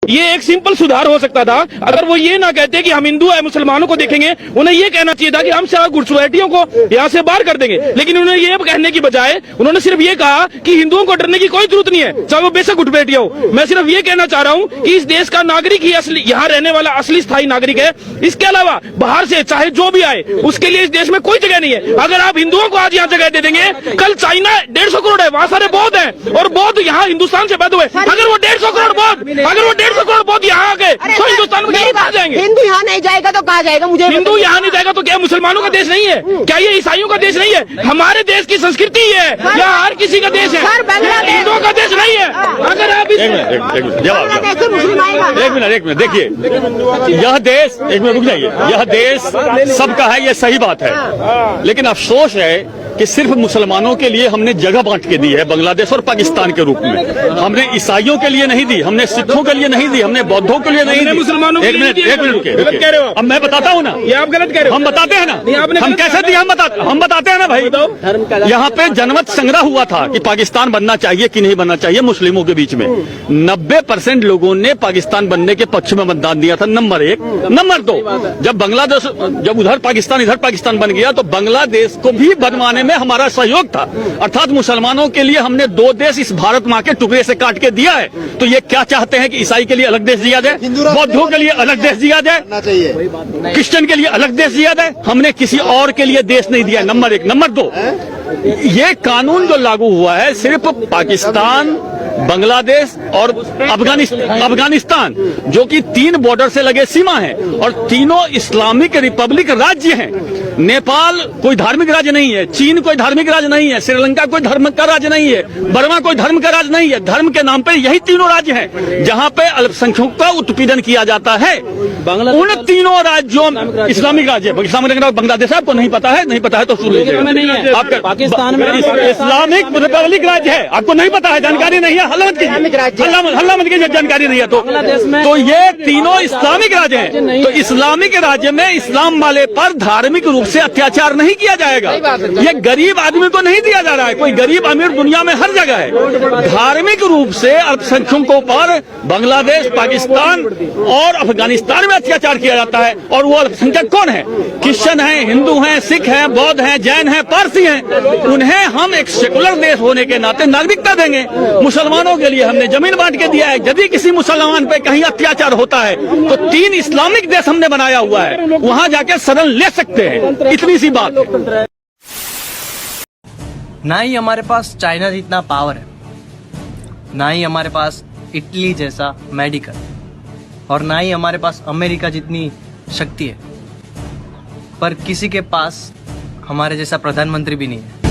ये एक सिंपल सुधार हो सकता था अगर वो ये ना कहते कि हम हिंदू है मुसलमानों को देखेंगे। उन्हें ये कहना चाहिए था कि हम सारा घुसपैठियों को यहाँ से बाहर कर देंगे, लेकिन उन्होंने ये कहने की बजाय उन्होंने सिर्फ ये कहा कि हिंदुओं को डरने की कोई जरूरत नहीं है, चाहे वो बेशक घुसपैठिया हो। मैं सिर्फ ये कहना चाह रहा हूँ कि इस देश का नागरिक ही असली यहाँ रहने वाला असली स्थायी नागरिक है। इसके अलावा बाहर से चाहे जो भी आए उसके लिए इस देश में कोई जगह नहीं है। अगर आप हिंदुओं को आज यहाँ जगह दे देंगे, कल चाइना 150 करोड़ है, वहाँ सारे बौद्ध हैं और बौद्ध यहाँ हिंदुस्तान से पैदा हुए। अगर वो 150 करोड़ बौद्ध यहाँ आ गए तो हिंदुस्तान में कहाँ जाएंगे? हिंदू यहाँ नहीं जाएगा तो कहाँ जाएगा? मुझे हिंदू यहाँ नहीं जाएगा तो क्या मुसलमानों का देश नहीं है? क्या ये ईसाइयों का देश नहीं है? हमारे देश की संस्कृति है या हर किसी का देश है? हिंदुओं का देश नहीं है। अगर आप एक मिनट देखिए, यह देश, एक मिनट रुक जाइए, यह देश सबका है, ये सही बात है, लेकिन अफसोस है कि सिर्फ मुसलमानों के लिए हमने जगह बांट के दी है बांग्लादेश और पाकिस्तान के रूप में। हमने ईसाइयों के लिए नहीं दी, हमने सिखों के लिए नहीं दी, हमने बौद्धों के लिए नहीं दी। मुसलमानों एक मिनट रुकिए, अब मैं बताता हूँ ना, ये आप गलत कह रहे हो। हम बताते हैं ना, हम कैसे दिए, हम बताते हैं ना भाई। यहाँ पे जनमत संग्रह हुआ था कि पाकिस्तान बनना चाहिए कि नहीं बनना चाहिए मुस्लिमों के बीच में। 90% लोगों ने पाकिस्तान बनने के पक्ष में मतदान दिया था, नंबर 1। नंबर 2, जब बांग्लादेश, जब उधर पाकिस्तान इधर पाकिस्तान बन गया तो बांग्लादेश को भी बनवाने में हमारा सहयोग था। अर्थात मुसलमानों के लिए हमने 2 देश इस भारत माँ के टुकड़े से काट के दिया है। तो ये क्या चाहते हैं कि ईसाई के लिए अलग देश दिया जाए, बौद्धों के लिए अलग देश दिया जाए, क्रिश्चियन के लिए अलग देश दिया जाए? हमने किसी और के लिए देश नहीं दिया, नंबर 1। नंबर 2, ये कानून जो लागू हुआ है सिर्फ पाकिस्तान, बांग्लादेश और अफगानिस्तान जो कि 3 बॉर्डर से लगे सीमा है और तीनों इस्लामिक रिपब्लिक राज्य हैं। नेपाल कोई धार्मिक राज्य नहीं है, चीन कोई धार्मिक राज्य नहीं है, श्रीलंका कोई धर्म का राज्य नहीं है, बर्मा कोई धर्म का राज्य नहीं है। धर्म के नाम पे यही तीनों राज्य हैं जहां पे अल्पसंख्यकों का उत्पीड़न किया जाता है। उन तीनों राज्यों इस्लामिक राज्य, इस्लामिक बांग्लादेश आपको नहीं पता है? नहीं पता है तो सुन लीजिए, आपका पाकिस्तान में इस्लामिक रिपब्लिक राज्य है, आपको नहीं पता है, जानकारी नहीं है, हल्ला मत कीजिए, जानकारी नहीं है तो ये तीनों इस्लामिक राज्य हैं। तो इस्लामिक राज्य में इस्लाम वाले पर धार्मिक रूप से अत्याचार नहीं किया जाएगा। ये गरीब आदमी को नहीं दिया जा रहा है, कोई गरीब अमीर दुनिया में हर जगह है। धार्मिक रूप से अल्पसंख्यकों पर बांग्लादेश, पाकिस्तान और अफगानिस्तान में अत्याचार किया जाता है। और वो अल्पसंख्यक कौन है? क्रिश्चियन है, हिंदू हैं, सिख हैं, बौद्ध हैं, जैन हैं, पारसी हैं। उन्हें हम एक सेकुलर देश होने के नाते नागरिकता देंगे। मुसलमानों के लिए हमने जमीन बांट के दिया है। यदि किसी मुसलमान पे कहीं अत्याचार होता है तो 3 इस्लामिक देश हमने बनाया हुआ है, वहां जाके शरण ले सकते हैं। इतनी सी बात है। ना ही हमारे पास चाइना जितना पावर है, ना ही हमारे पास इटली जैसा मेडिकल, और ना ही हमारे पास अमेरिका जितनी शक्ति है, पर किसी के पास हमारे जैसा प्रधानमंत्री भी नहीं है।